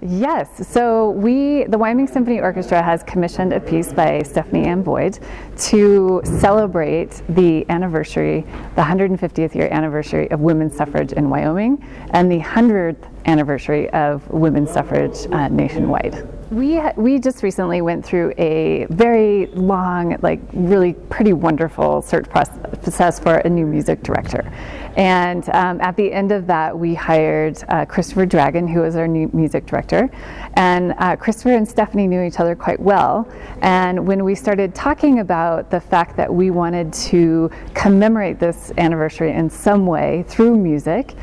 Yes, so the Wyoming Symphony Orchestra has commissioned a piece by Stephanie Ann Boyd to celebrate the 150th year anniversary of women's suffrage in Wyoming and the 100th anniversary of women's suffrage nationwide. We just recently went through a very long, really pretty wonderful search process for a new music director. And at the end of that, we hired Christopher Dragon, who is our new music director. And Christopher and Stephanie knew each other quite well. And when we started talking about the fact that we wanted to commemorate this anniversary in some way through music,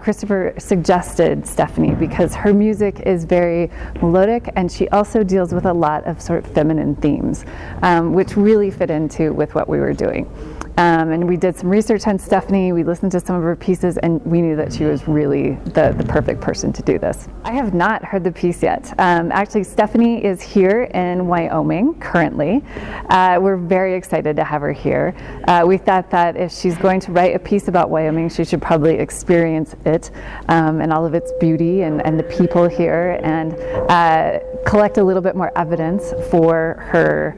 Christopher suggested Stephanie because her music is very melodic and she also deals with a lot of sort of feminine themes, which really fit into with what we were doing. And we did some research on Stephanie, we listened to some of her pieces, and we knew that she was really the perfect person to do this. I have not heard the piece yet. Actually, Stephanie is here in Wyoming currently. We're very excited to have her here. We thought that if she's going to write a piece about Wyoming, she should probably experience it and all of its beauty and the people here, and collect a little bit more evidence for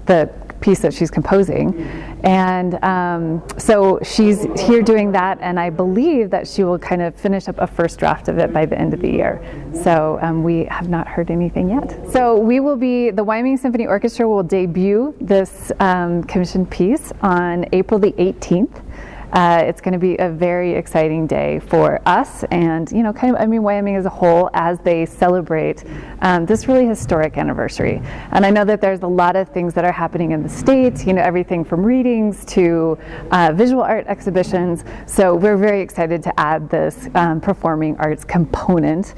the piece that she's composing. And so she's here doing that, and I believe that she will kind of finish up a first draft of it by the end of the year. So we have not heard anything yet. So the Wyoming Symphony Orchestra will debut this commissioned piece on April the 18th. It's going to be a very exciting day for us and, Wyoming as a whole as they celebrate this really historic anniversary. And I know that there's a lot of things that are happening in the state, everything from readings to visual art exhibitions. So we're very excited to add this performing arts component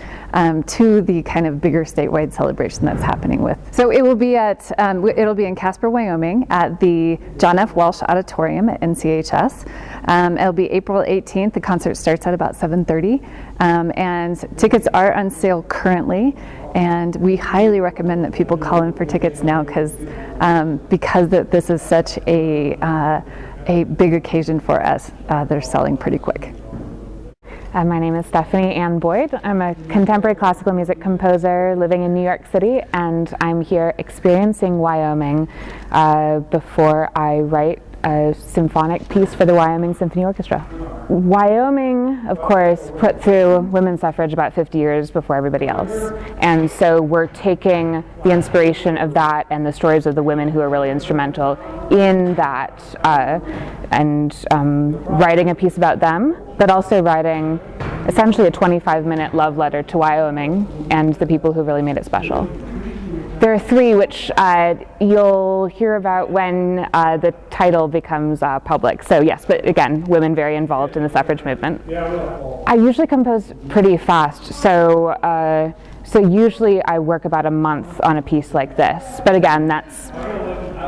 to the kind of bigger statewide celebration that's happening with. So it will be it'll be in Casper, Wyoming at the John F. Walsh Auditorium at NCHS. It'll be April 18th. The concert starts at about 7:30, and tickets are on sale currently. And we highly recommend that people call in for tickets now because this is such a big occasion for us. They're selling pretty quick. My name is Stephanie Ann Boyd. I'm a contemporary classical music composer living in New York City, and I'm here experiencing Wyoming before I write a symphonic piece for the Wyoming Symphony Orchestra. Wyoming, of course, put through women's suffrage about 50 years before everybody else. And so we're taking the inspiration of that and the stories of the women who are really instrumental in that and writing a piece about them, but also writing essentially a 25-minute love letter to Wyoming and the people who really made it special. There are three which you'll hear about when the title becomes public. So yes, but again, women very involved in the suffrage movement. I usually compose pretty fast, so usually I work about a month on a piece like this. But again, that's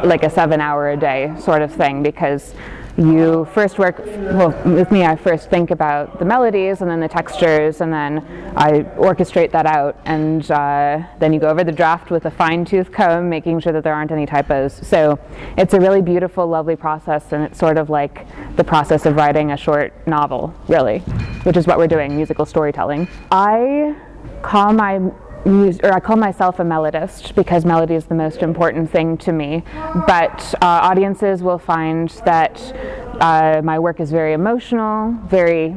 like a 7-hour-a-day sort of thing, because you first with me, I first think about the melodies and then the textures, and then I orchestrate that out, and then you go over the draft with a fine-tooth comb, making sure that there aren't any typos. So it's a really beautiful, lovely process, and it's sort of like the process of writing a short novel, really, which is what we're doing, musical storytelling. I call myself a melodist because melody is the most important thing to me, but audiences will find that my work is very emotional, very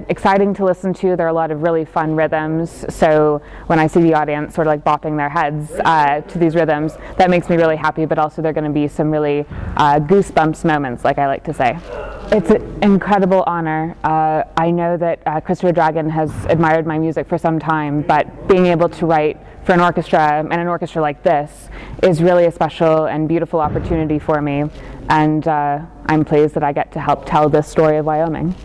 exciting to listen to. There are a lot of really fun rhythms, so when I see the audience sort of like bopping their heads to these rhythms, that makes me really happy, but also there are going to be some really goosebumps moments, like I like to say. It's an incredible honor. I know that Christopher Dragon has admired my music for some time, but being able to write for an orchestra, and an orchestra like this, is really a special and beautiful opportunity for me, and I'm pleased that I get to help tell this story of Wyoming.